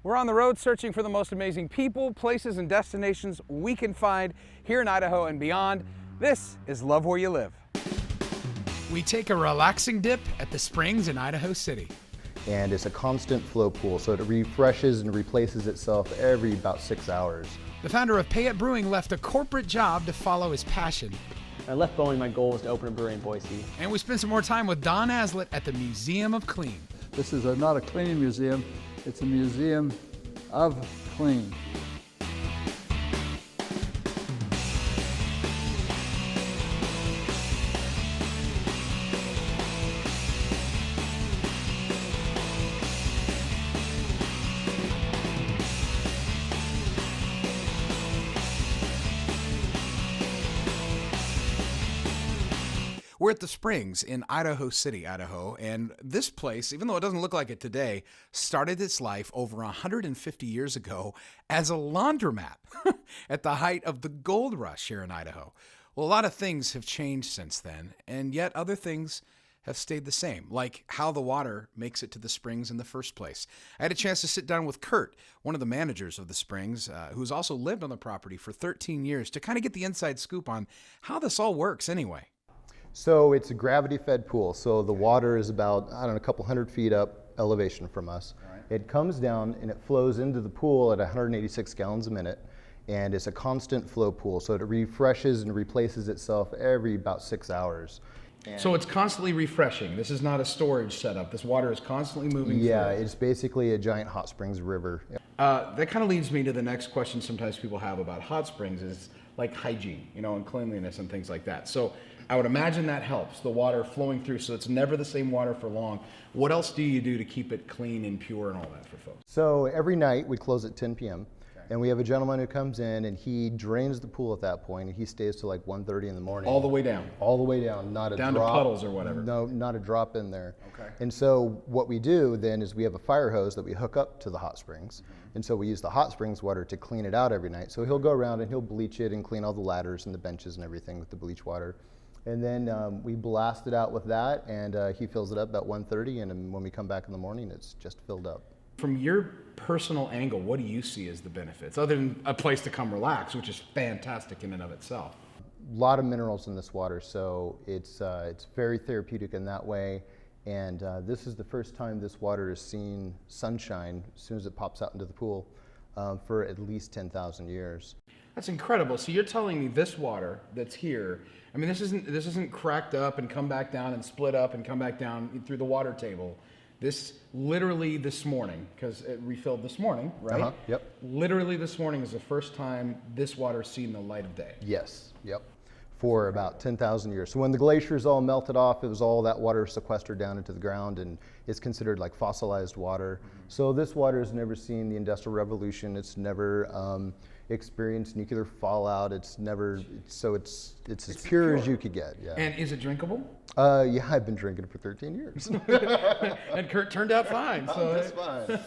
We're on the road searching for the most amazing people, places, and destinations we can find here in Idaho and beyond. This is Love Where You Live. We take a relaxing dip at the springs in Idaho City. And it's a constant flow pool, so it refreshes and replaces itself every about 6 hours. The founder of Payette Brewing left a corporate job to follow his passion. I left Boeing, my goal was to open a brewery in Boise. And we spent some more time with Don Aslett at the Museum of Clean. This is not a cleaning museum, it's a museum of clean. We're at the Springs in Idaho City, Idaho, and this place, even though it doesn't look like it today, started its life over 150 years ago as a laundromat at the height of the gold rush here in Idaho. Well, a lot of things have changed since then, and yet other things have stayed the same, like how the water makes it to the springs in the first place. I had a chance to sit down with Kurt, one of the managers of the springs, who's also lived on the property for 13 years, to kind of get the inside scoop on how this all works anyway. So it's a gravity-fed pool, so the water is about, I don't know, a couple hundred feet up elevation from us. Right. It comes down and it flows into the pool at 186 gallons a minute, and it's a constant flow pool, so it refreshes and replaces itself every about 6 hours. So it's constantly refreshing. This is not a storage setup. This water is constantly moving through. Yeah, it's basically a giant hot springs river. That kind of leads me to the next question sometimes people have about hot springs is like hygiene, and cleanliness and things like that. So I would imagine that helps, the water flowing through so it's never the same water for long. What else do you do to keep it clean and pure and all that for folks? So every night we close at 10 p.m. And we have a gentleman who comes in and he drains the pool at that point, and he stays till like 1:30 in the morning. All the way down? All the way down, not a down drop. Down to puddles or whatever? No, not a drop in there. Okay. And so what we do then is we have a fire hose that we hook up to the hot springs. And so we use the hot springs water to clean it out every night. So he'll go around and he'll bleach it and clean all the ladders and the benches and everything with the bleach water. And then we blast it out with that, and he fills it up about 1:30, and then when we come back in the morning, it's just filled up. From your personal angle, what do you see as the benefits, other than a place to come relax, which is fantastic in and of itself? A lot of minerals in this water, so it's very therapeutic in that way. And this is the first time this water has seen sunshine as soon as it pops out into the pool for at least 10,000 years. That's incredible. So you're telling me this water that's here, I mean, this isn't cracked up and come back down and split up and come back down through the water table. This literally this morning, because it refilled this morning, right? Uh-huh. Yep. Literally this morning is the first time this water's seen the light of day. Yes. Yep. For about 10,000 years. So when the glaciers all melted off, it was all that water sequestered down into the ground, and it's considered like fossilized water. So this water has never seen the Industrial Revolution. It's never experienced nuclear fallout. It's never, so it's as pure as you could get. Yeah. And is it drinkable? Yeah, I've been drinking it for 13 years. And Kurt turned out fine. So that's fine.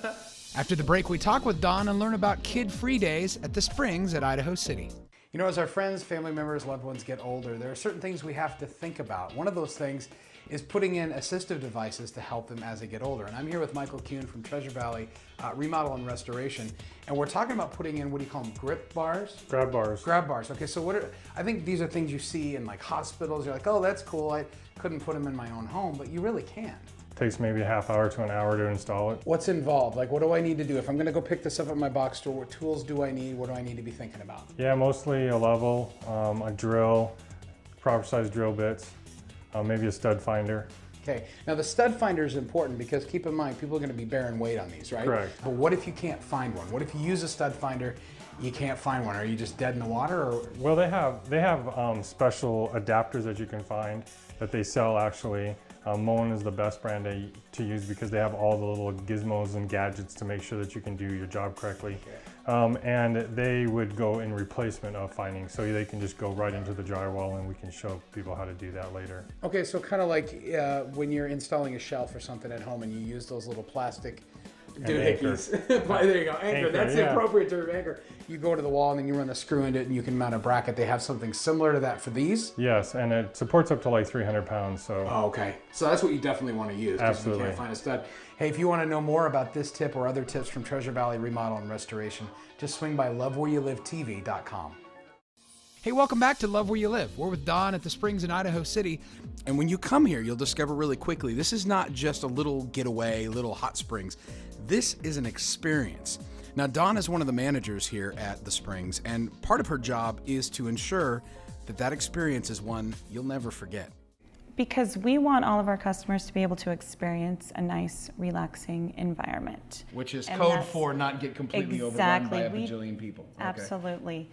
After the break, we talk with Don and learn about kid-free days at the Springs at Idaho City. As our friends, family members, loved ones get older, there are certain things we have to think about. One of those things is putting in assistive devices to help them as they get older. And I'm here with Michael Kuhn from Treasure Valley Remodel and Restoration. And we're talking about putting in, what do you call them, grip bars? Grab bars. Grab bars. Okay, so I think these are things you see in like hospitals. You're like, oh, that's cool. I couldn't put them in my own home, but you really can. Takes maybe a half hour to an hour to install it. What's involved? Like, what do I need to do? If I'm gonna go pick this up at my box store, what tools do I need? What do I need to be thinking about? Yeah, mostly a level, a drill, proper size drill bits, maybe a stud finder. Okay, now the stud finder is important because keep in mind, people are gonna be bearing weight on these, right? Correct. But what if you can't find one? What if you use a stud finder, you can't find one? Are you just dead in the water? Or? Well, they have special adapters that you can find that they sell actually. Moen is the best brand to use because they have all the little gizmos and gadgets to make sure that you can do your job correctly. And they would go in replacement of finding, so they can just go right into the drywall, and we can show people how to do that later. Okay, so kind of like when you're installing a shelf or something at home and you use those little plastic Do hickeys. There you go. Anchor. That's the appropriate term, anchor. You go to the wall and then you run the screw into it and you can mount a bracket. They have something similar to that for these? Yes, and it supports up to like 300 pounds. So. Oh, okay. So that's what you definitely want to use. Absolutely. You can't find a stud. Hey, if you want to know more about this tip or other tips from Treasure Valley Remodel and Restoration, just swing by lovewhereyoulivetv.com. Hey, welcome back to Love Where You Live. We're with Don at the Springs in Idaho City. And when you come here, you'll discover really quickly, this is not just a little getaway, little hot springs. This is an experience. Now, Dawn is one of the managers here at the Springs, and part of her job is to ensure that that experience is one you'll never forget. Because we want all of our customers to be able to experience a nice, relaxing environment. Which is And code that's for not get completely overrun by a bajillion people. Okay. Absolutely.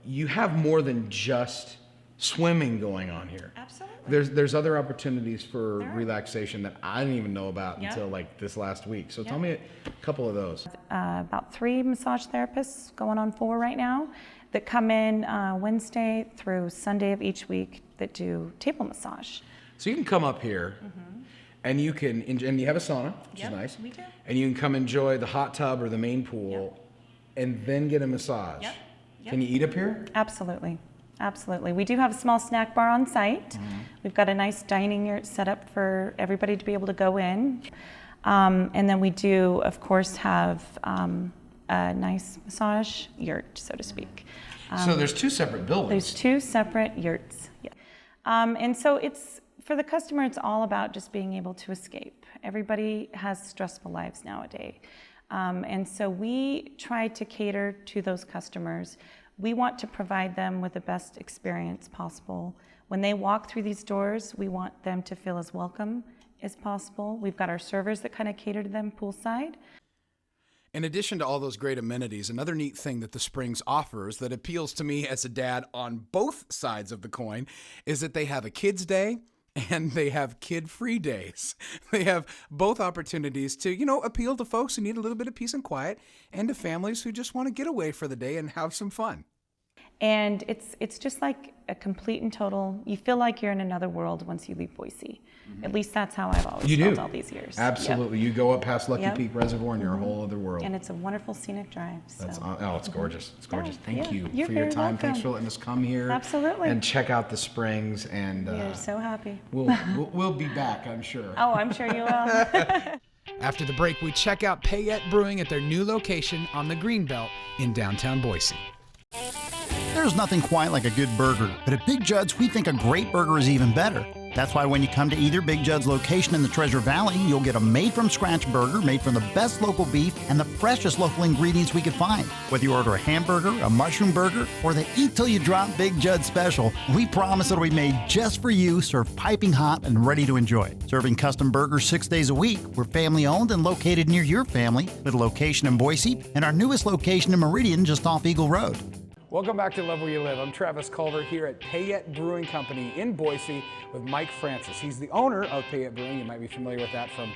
You have more than just swimming going on here. Absolutely. There's other opportunities for relaxation that I didn't even know about until like this last week. So tell me a couple of those. About 3 massage therapists, going on 4 right now, that come in Wednesday through Sunday of each week that do table massage. So you can come up here and you can, and you have a sauna, which is nice. We do. And you can come enjoy the hot tub or the main pool and then get a massage. Yep. Can you eat up here? Absolutely. Absolutely. We do have a small snack bar on site. We've got a nice dining yurt set up for everybody to be able to go in. And then we do, of course, have a nice massage yurt, so to speak. So there's 2 separate buildings. There's 2 separate yurts. Yeah. And so it's, for the customer, it's all about just being able to escape. Everybody has stressful lives nowadays. And so we try to cater to those customers. We want to provide them with the best experience possible. When they walk through these doors, we want them to feel as welcome as possible. We've got our servers that kind of cater to them poolside. In addition to all those great amenities, another neat thing that the Springs offers that appeals to me as a dad on both sides of the coin is that they have a kids' day and they have kid-free days. They have both opportunities to, appeal to folks who need a little bit of peace and quiet and to families who just want to get away for the day and have some fun. And it's just like a complete and total, you feel like you're in another world once you leave Boise. At least that's how I've always felt all these years. Absolutely. Yep. You go up past Lucky Peak Reservoir and you're a whole other world. And it's a wonderful scenic drive. So. It's gorgeous. It's gorgeous. Yeah, Thank you you're for your very time. welcome. Thanks for letting us come here. Absolutely. And check out the Springs. And We're so happy. We'll be back, I'm sure. Oh, I'm sure you will. After the break, we check out Payette Brewing at their new location on the Greenbelt in downtown Boise. There's nothing quite like a good burger, but at Big Judd's, we think a great burger is even better. That's why when you come to either Big Judd's location in the Treasure Valley, you'll get a made-from-scratch burger made from the best local beef and the freshest local ingredients we could find. Whether you order a hamburger, a mushroom burger, or the Eat Till You Drop Big Judd special, we promise it'll be made just for you, served piping hot and ready to enjoy. Serving custom burgers 6 days a week, we're family-owned and located near your family, with a location in Boise and our newest location in Meridian just off Eagle Road. Welcome back to Love Where You Live. I'm Travis Culver here at Payette Brewing Company in Boise with Mike Francis. He's the owner of Payette Brewing. You might be familiar with that from,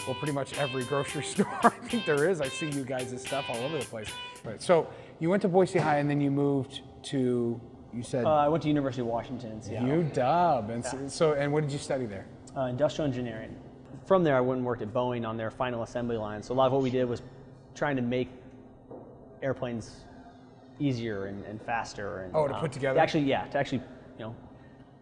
well, pretty much every grocery store I think there is. I see you guys' stuff all over the place. Right. So you went to Boise High and then you moved to, you said? I went to University of Washington in Seattle. UW. And what did you study there? Industrial engineering. From there, I went and worked at Boeing on their final assembly line. So a lot of what we did was trying to make airplanes easier and faster. And, to put together?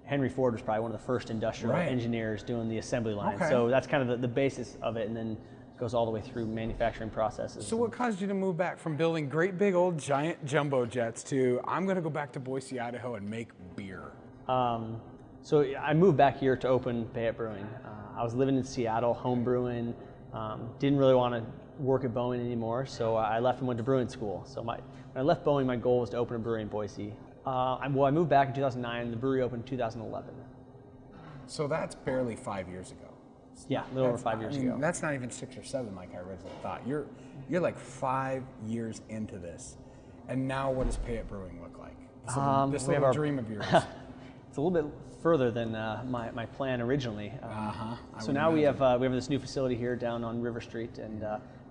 Henry Ford was probably one of the first industrial engineers doing the assembly line. Okay. So that's kind of the basis of it, and then goes all the way through manufacturing processes. So what caused you to move back from building great big old giant jumbo jets to, I'm going to go back to Boise, Idaho and make beer? So I moved back here to open Payette Brewing. I was living in Seattle, home brewing, didn't really want to work at Boeing anymore, so I left and went to brewing school. So when I left Boeing, my goal was to open a brewery in Boise. I moved back in 2009, the brewery opened in 2011. So that's barely 5 years ago. Yeah, a little over 5 years ago. That's not even 6 or 7 like I originally thought. You're like 5 years into this. And now what does Payette Brewing look like? This little dream of yours. It's a little bit further than my plan originally. So now we have this new facility here down on River Street, and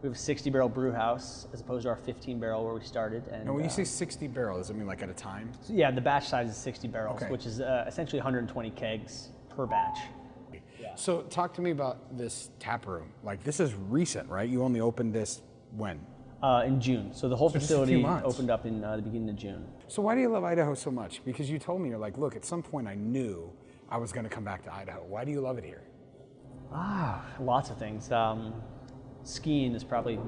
we have a 60-barrel brew house as opposed to our 15-barrel where we started. And when you say 60 barrels, does it mean like at a time? So yeah, the batch size is 60 barrels, which is essentially 120 kegs per batch. So talk to me about this tap room. Like, this is recent, right? You only opened this when? In June. So the whole So just a few facility months. opened up in the beginning of June. So why do you love Idaho so much? Because you told me, you're like, look, at some point I knew I was going to come back to Idaho. Why do you love it here? Lots of things. Skiing is probably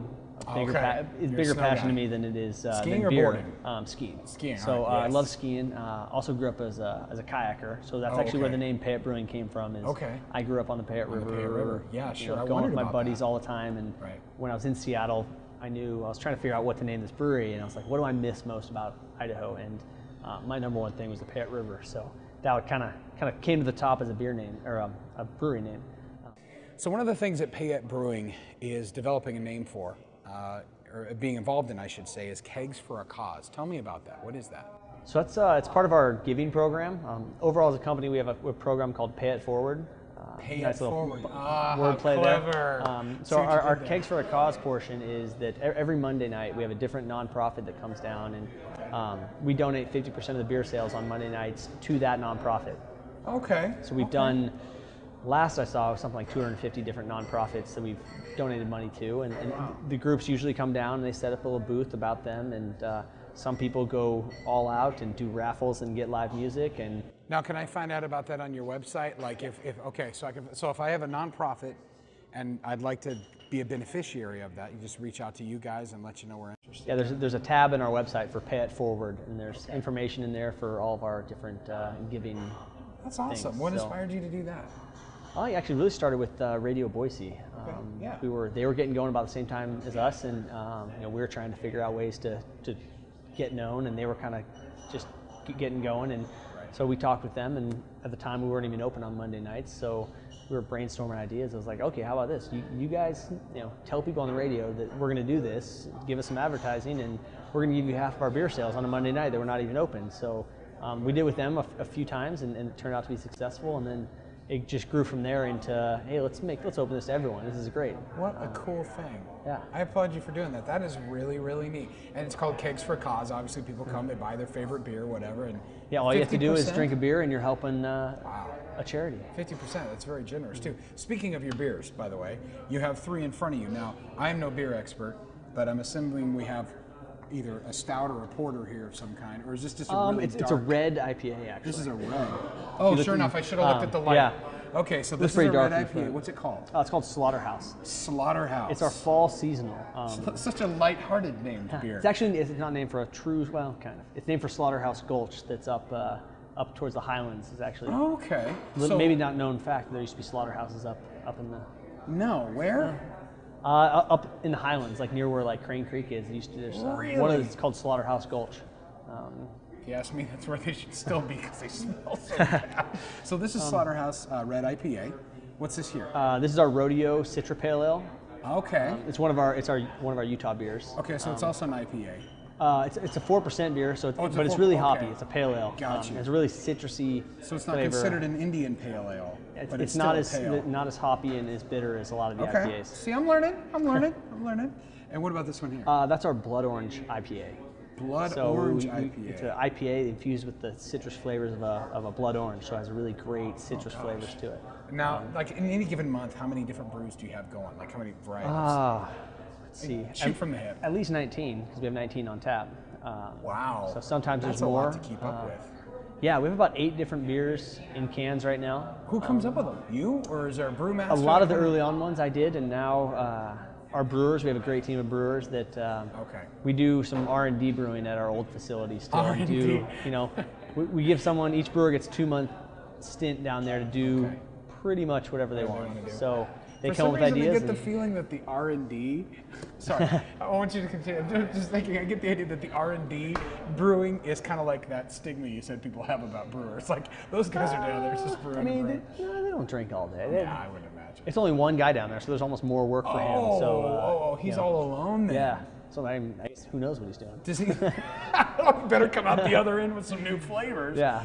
a bigger, Okay. You're a bigger snow passion guy. to me than it is Skiing than or beer. boarding? Skiing. Skiing, So all right, I yes. love skiing. Also grew up as a kayaker. So that's Oh, actually where okay. the name Payette Brewing came from. Is Okay. I grew up on the Payette River. Payette River. Yeah, you sure. know, I going wondered with my about buddies that. all the time. And Right. when I was in Seattle, I knew I was trying to figure out what to name this brewery, and I was like, what do I miss most about Idaho? And my number one thing was the Payette River. So that kind of came to the top as a beer name or a brewery name. So one of the things that Payette Brewing is developing a name for, or being involved in, I should say, is Kegs for a Cause. Tell me about that. What is that? So that's it's part of our giving program. Overall, as a company, we have a program called Payette Forward. Payette Forward. Wordplay clever. there. See So what you our did there. Kegs for a Cause portion is that every Monday night we have a different nonprofit that comes down, and we donate 50% of the beer sales on Monday nights to that nonprofit. Okay. So we've done, last I saw, something like 250 different nonprofits that we've donated money to, and the groups usually come down and they set up a little booth about them, and some people go all out and do raffles and get live music. And Now, can I find out about that on your website? Like, so if I have a nonprofit and I'd like to be a beneficiary of that, you just reach out to you guys and let you know we're interested. yeah, there's a tab in our website for Payette Forward, and there's information in there for all of our different giving. That's awesome. things. What So- inspired you to do that? I actually really started with Radio Boise. yeah. They were getting going about the same time as us, and we were trying to figure out ways to get known, and they were kind of just getting going. And so we talked with them, and at the time we weren't even open on Monday nights, so we were brainstorming ideas. I was like, okay, how about this? You guys, tell people on the radio that we're going to do this, give us some advertising, and we're going to give you half of our beer sales on a Monday night that we're not even open. So we did with them a few times, and it turned out to be successful. And then it just grew from there into, hey, let's open this to everyone. This is great. What a cool thing. Yeah. I applaud you for doing that. That is really, really neat. And it's called Kegs for a Cause. Obviously, people come, they buy their favorite beer, whatever. And Yeah, all you have to do is 50%? drink a beer, and you're helping Wow. a charity. 50%, that's very generous too. Speaking of your beers, by the way, you have 3 in front of you. Now, I am no beer expert, but I'm assuming we have either a stout or a porter here of some kind, or is this just a really It's a dark? red IPA, actually. This is a red. Oh, look sure in- enough, I should have looked at the light. yeah. Okay, so Looks this is pretty a red dark in IPA. front. What's it called? It's called Slaughterhouse. Slaughterhouse. It's our fall seasonal. Such a light-hearted named beer. It's not named for a true, well, kind of. It's named for Slaughterhouse Gulch that's up towards the Highlands. Is actually Oh, okay. maybe not known fact. There used to be slaughterhouses up in the No, where? up in the Highlands, like near where like Crane Creek is. There's one of Really? it's called Slaughterhouse Gulch. If you ask me, that's where they should still be because they smell so bad. So this is Slaughterhouse Red IPA. What's this here? This is our Rodeo Citra Pale Ale. Okay. It's one of our Utah beers. Okay, so it's also an IPA. It's a 4% beer, so Oh, it's a but it's 4 really okay. hoppy. It's a pale ale. Gotcha. It's a really citrusy So it's not flavor. considered an Indian pale ale, but it's not still as pale. not as hoppy and as bitter as a lot of the Okay. IPAs. See, I'm learning. And what about this one here? That's our Blood Orange IPA. Blood So Orange we- IPA. It's an IPA infused with the citrus flavors of a blood orange, so it has really great citrus flavors to it. Now, like in any given month, how many different brews do you have going? Like how many varieties? Let's see. Shoot from the hip. At least 19, because we have 19 on tap. Wow. So sometimes That's there's more. a lot to keep up with. Yeah, we have about 8 different beers in cans right now. Who comes up with them? You, or is there a brewmaster? A lot of the early on ones I did, and now our brewers, we have a great team of brewers that Okay. we do some R&D brewing at our old facility still. R&D. We give someone, each brewer gets 2-month stint down there to do pretty much whatever they want. wanna do. So they For come some up with reason, ideas. I get the and- feeling that the R&D. Sorry, I want you to continue. I'm just thinking. I get the idea that the R&D brewing is kind of like that stigma you said people have about brewers. Like those guys are down there just brewing. I mean, and brewing. they don't drink all day. Yeah, I would imagine. It's only one guy down there, so there's almost more work for him. So, he's all alone then. Yeah. So I guess who knows what he's doing? Does he? Better come out the other end with some new flavors. Yeah.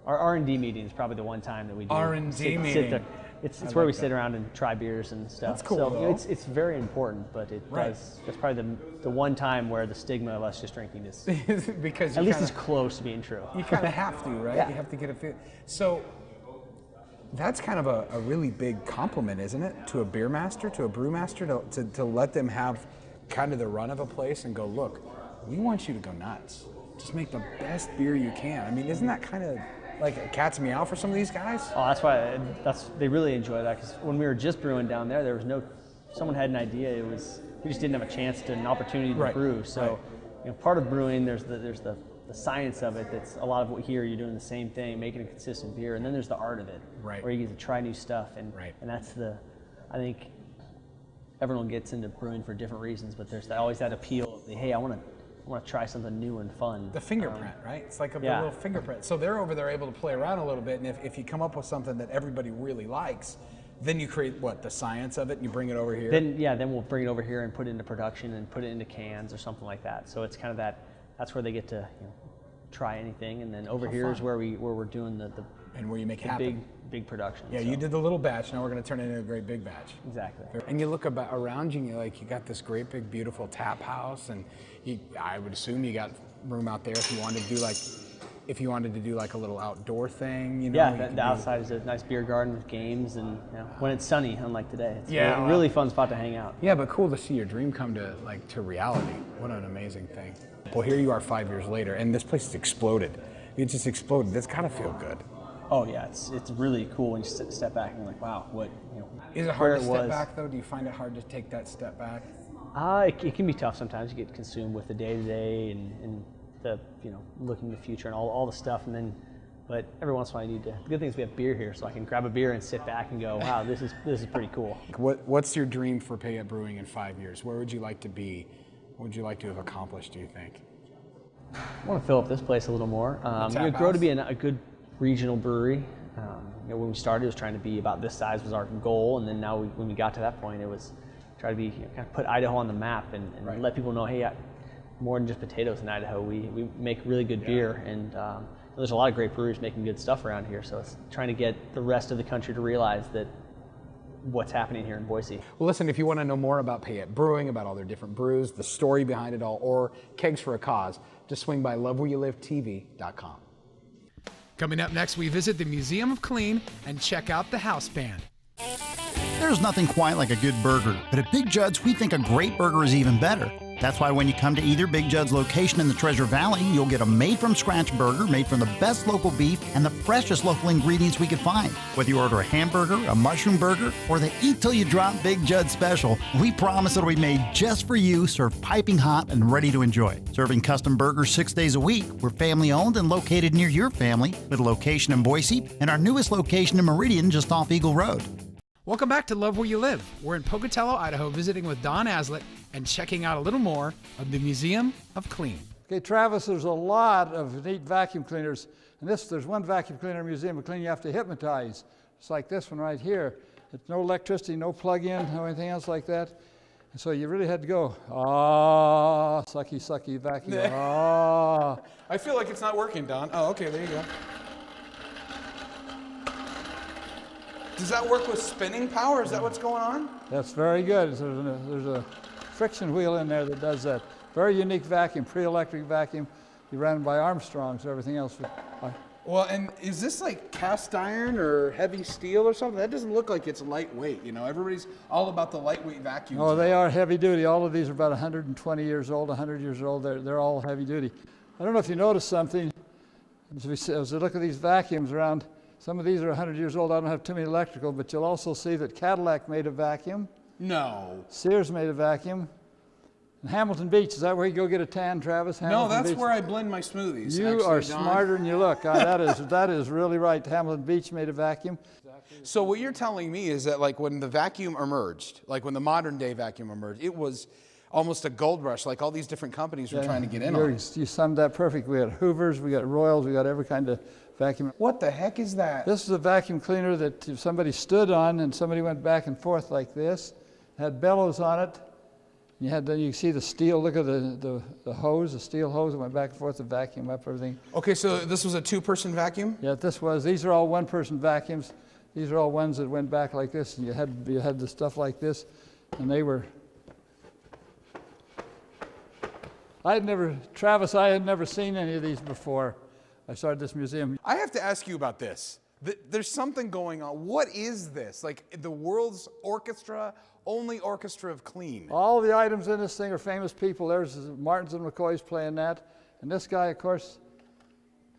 Our R&D meeting is probably the one time that we do. R&D sit meeting. there. It's I where like we sit that. around and try beers and stuff. That's cool, So though. it's very important, but it Right. does. That's probably the one time where the stigma of us just drinking is Because at least kinda, it's close to being true. you kind of have to, right? Yeah. You have to get a feel. So That's kind of a really big compliment, isn't it, to a beer master, to a brew master, to let them have kind of the run of a place and go, look, we want you to go nuts. Just make the best beer you can. I mean, isn't that kind of like a cat's meow for some of these guys? Oh, that's why they really enjoy that, because when we were just brewing down there was no, someone had an idea, we just didn't have a chance to, an opportunity to brew. So, part of brewing, there's the science of it. That's a lot of what here you're doing the same thing, making a consistent beer, and then there's the art of it, where you get to try new stuff, and that's I think everyone gets into brewing for different reasons, but there's always that appeal of hey, I want to try something new and fun. The fingerprint, right? It's like a little fingerprint. So they're over there able to play around a little bit, and if you come up with something that everybody really likes, then you create the science of it, and you bring it over here. Then we'll bring it over here and put it into production and put it into cans or something like that. So it's kind of that's where they get to try anything, and then over here is where we're doing the and where you make it happen. Big production. Yeah, you did the little batch. Now we're going to turn it into a great big batch. Exactly. And you look around you, and you got this great big beautiful tap house, and I would assume you got room out there if you wanted to do like a little outdoor thing. Yeah, the outside is a nice beer garden with games, and when it's sunny, unlike today, it's a really fun spot to hang out. Yeah, but cool to see your dream come to reality. What an amazing thing. Well, here you are 5 years later, and this place has exploded. It just exploded. That's got to feel good. Oh yeah, it's really cool when you step back and you're like, wow, what Is it hard to step back though? Do you find it hard to take that step back? It can be tough sometimes. You get consumed with the day-to-day and the looking to the future and all the stuff, but every once in a while you need to. The good thing is we have beer here, so I can grab a beer and sit back and go, wow, this is pretty cool. What's your dream for Payette Brewing in 5 years? Where would you like to be? What would you like to have accomplished, do you think? I want to fill up this place a little more. Grow to be a good regional brewery. When we started, it was trying to be about this size was our goal, and then now when we got to that point, it was try to be kind of put Idaho on the map and let people know, hey, more than just potatoes in Idaho. We make really good beer, and there's a lot of great breweries making good stuff around here. So it's trying to get the rest of the country to realize that what's happening here in Boise. Well, listen, if you want to know more about Payette Brewing, about all their different brews, the story behind it all, or Kegs for a Cause, just swing by lovewhereyoulivetv.com. Coming up next, we visit the Museum of Clean and check out the house band. There's nothing quite like a good burger, but at Big Judd's, we think a great burger is even better. That's why when you come to either Big Judd's location in the Treasure Valley, you'll get a made-from-scratch burger made from the best local beef and the freshest local ingredients we could find. Whether you order a hamburger, a mushroom burger, or the Eat Till You Drop Big Judd special, we promise it'll be made just for you, served piping hot and ready to enjoy. Serving custom burgers 6 days a week, we're family-owned and located near your family, with a location in Boise and our newest location in Meridian just off Eagle Road. Welcome back to Love Where You Live. We're in Pocatello, Idaho, visiting with Don Aslett and checking out a little more of the Museum of Clean. Okay, Travis, there's a lot of neat vacuum cleaners. And there's one vacuum cleaner in the Museum of Clean you have to hypnotize. It's like this one right here. It's no electricity, no plug-in, no anything else like that. And so you really had to go, sucky, sucky vacuum, I feel like it's not working, Don. Oh, okay, there you go. Does that work with spinning power? Is that what's going on? That's very good. There's a friction wheel in there that does that. Very unique vacuum, pre-electric vacuum. You ran by Armstrong, so everything else. Well, and is this like cast iron or heavy steel or something? That doesn't look like it's lightweight. Everybody's all about the lightweight vacuums. Oh, they are heavy duty. All of these are about 120 years old, 100 years old. They're all heavy duty. I don't know if you noticed something. As we look at these vacuums around, some of these are 100 years old. I don't have too many electrical, but you'll also see that Cadillac made a vacuum. No. Sears made a vacuum. And Hamilton Beach, is that where you go get a tan, Travis? Hamilton that's Beach? Where I blend my smoothies. You are smarter than you look. That is really right. Hamilton Beach made a vacuum. So what you're telling me is that like when the vacuum emerged, like when the modern day vacuum emerged, it was almost a gold rush, like all these different companies were trying to get in on it. You summed that perfect. We got Hoovers, we got Royals, we got every kind of vacuum. What the heck is that? This is a vacuum cleaner that if somebody stood on and somebody went back and forth like this. It had bellows on it. You see the steel, look at the hose, the steel hose that went back and forth to vacuum up everything. Okay, so this was a two-person vacuum? Yeah, these are all one-person vacuums. These are all ones that went back like this, and you had the stuff like this, and they were. Travis, I had never seen any of these before I started this museum. I have to ask you about this. There's something going on. What is this? Like the world's only orchestra of clean. All the items in this thing are famous people. There's Martins and McCoy's playing that. And this guy, of course,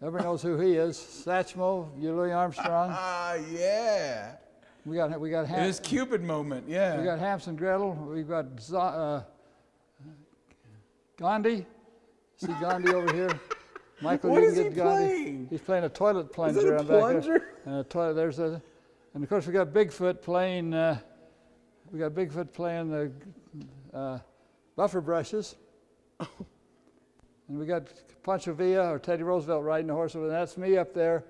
everybody knows who he is. Satchmo, Louis Armstrong. Yeah. We got His Cupid moment, yeah. We got Hampson Gretel. We've got Gandhi. See Gandhi over here. Michael, What you is can he get Gandhi. playing? He's playing a toilet plunger. Is it a on back plunger? there. And a toilet. And of course we got Bigfoot playing. We got Bigfoot playing the buffer brushes. And we got Pancho Villa or Teddy Roosevelt riding the horse over there. That's me up there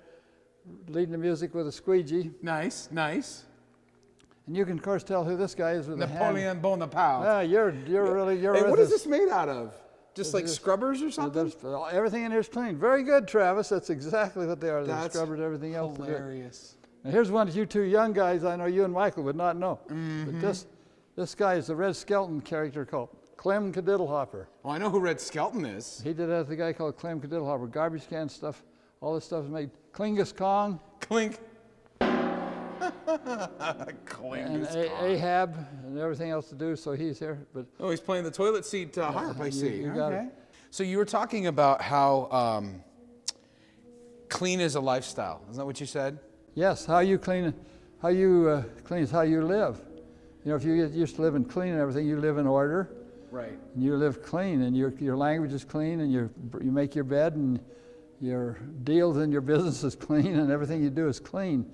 leading the music with a squeegee. Nice, nice. And you can of course tell who this guy is with Napoleon Bonaparte. Ah, you're really Hey, what is this made out of? Just like scrubbers or something? Everything in here is clean. Very good, Travis. That's exactly what they are. They're That's scrubbers, everything else. hilarious. Now here's one that you two young guys, I know you and Michael would not know. But this guy is the Red Skelton character called Clem Cadiddlehopper. Oh, I know who Red Skelton is. He did that with a guy called Clem Cadiddlehopper. Garbage can stuff, all this stuff is made. Klingus Kong. Clink. And Ahab and everything else to do, so he's here. But oh, he's playing the toilet seat harp, I see. you got it. So you were talking about how clean is a lifestyle. Isn't that what you said? yes, how you clean is how you live. You know, if you get used to living clean and everything, you live in order. Right. And you live clean, and your language is clean, and you make your bed, and your deals and your business is clean, and everything you do is clean.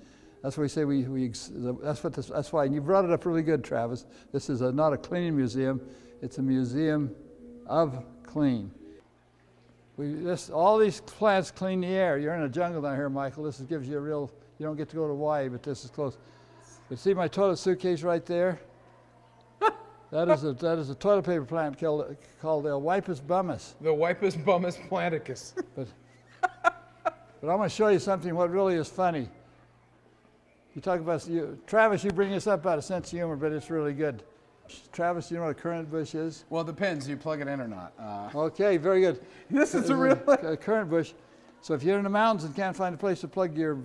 That's why we say that's why, and you brought it up really good, Travis. This is not a cleaning museum, it's a museum of clean. All these plants clean the air. You're in a jungle down here, Michael. This gives you a real, you don't get to go to Hawaii, but this is close. But see my toilet suitcase right there? That is a toilet paper plant called the Wipus bummus. The Wipus bummus planticus. But I'm going to show you something what really is funny. You talk about, Travis, you bring this up out of sense of humor, but it's really good. Travis, do you know what a currant bush is? Well, it depends. Do you plug it in or not? Okay, very good. This is a real a currant bush. So if you're in the mountains and can't find a place to plug your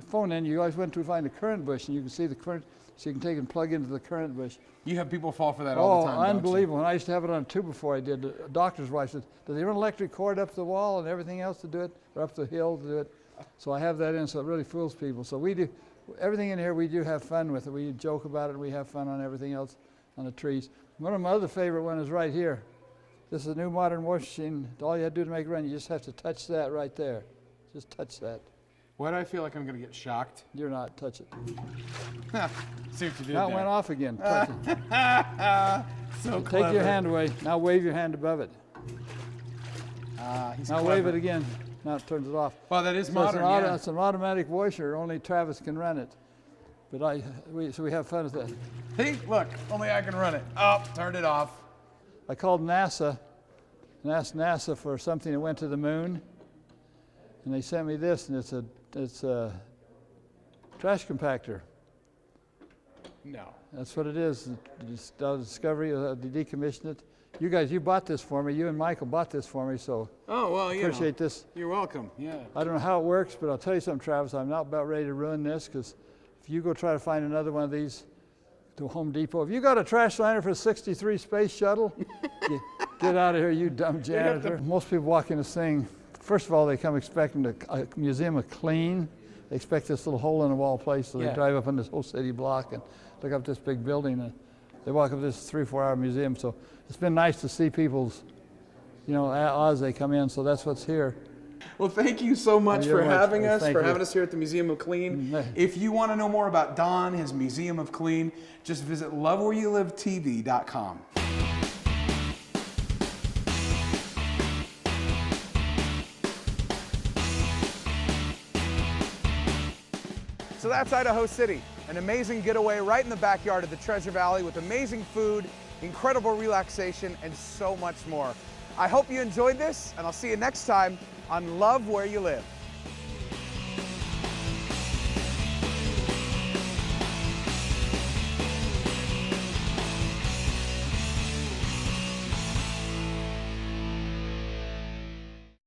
phone in, you always went to find a currant bush, and you can see the currant, so you can take and plug into the currant bush. You have people fall for that all the time. Oh, unbelievable. And I used to have it on tube before I did. A doctor's wife said, do they run electric cord up the wall and everything else to do it, or up the hill to do it? So I have that in, so it really fools people. So we do, everything in here we do have fun with it. We joke about it, and we have fun on everything else, on the trees. One of my other favorite one is right here. This is a new modern washing machine. All you have to do to make it run, you just have to touch that right there. Just touch that. Why do I feel like I'm going to get shocked? You're not. Touch it. See what you did Now there. it went off again. Touch it. So Take clever. your hand away. Now wave your hand above it. He's Now clever. wave it again. Now it turns it off. Well, that is So modern, yeah. it's an automatic washer. Only Travis can run it. But so we have fun with that. See, look, only I can run it. Oh, turned it off. I called NASA and asked NASA for something that went to the moon, and they sent me this, and it's a trash compactor. No. That's what it is. Discovery. They decommissioned it. You guys, you bought this for me. You and Michael bought this for me, so Oh, well, you appreciate this. You're welcome, yeah. I don't know how it works, but I'll tell you something, Travis. I'm not about ready to ruin this, because if you go try to find another one of these to Home Depot, if you got a trash liner for a 63 Space Shuttle, get out of here, you dumb janitor. Most people walk in this thing, first of all, they come expecting a museum of clean. They expect this little hole in the wall place, so they drive up on this whole city block and look up this big building, and they walk up this 3-4 hour museum. So it's been nice to see people's, as they come in, so that's what's here. Well, thank you so much for having us, Thank for you. having us here at the Museum of Clean. If you want to know more about Don, his Museum of Clean, just visit lovewhereyoulivetv.com. So that's Idaho City, an amazing getaway right in the backyard of the Treasure Valley with amazing food, incredible relaxation, and so much more. I hope you enjoyed this, and I'll see you next time on Love Where You Live.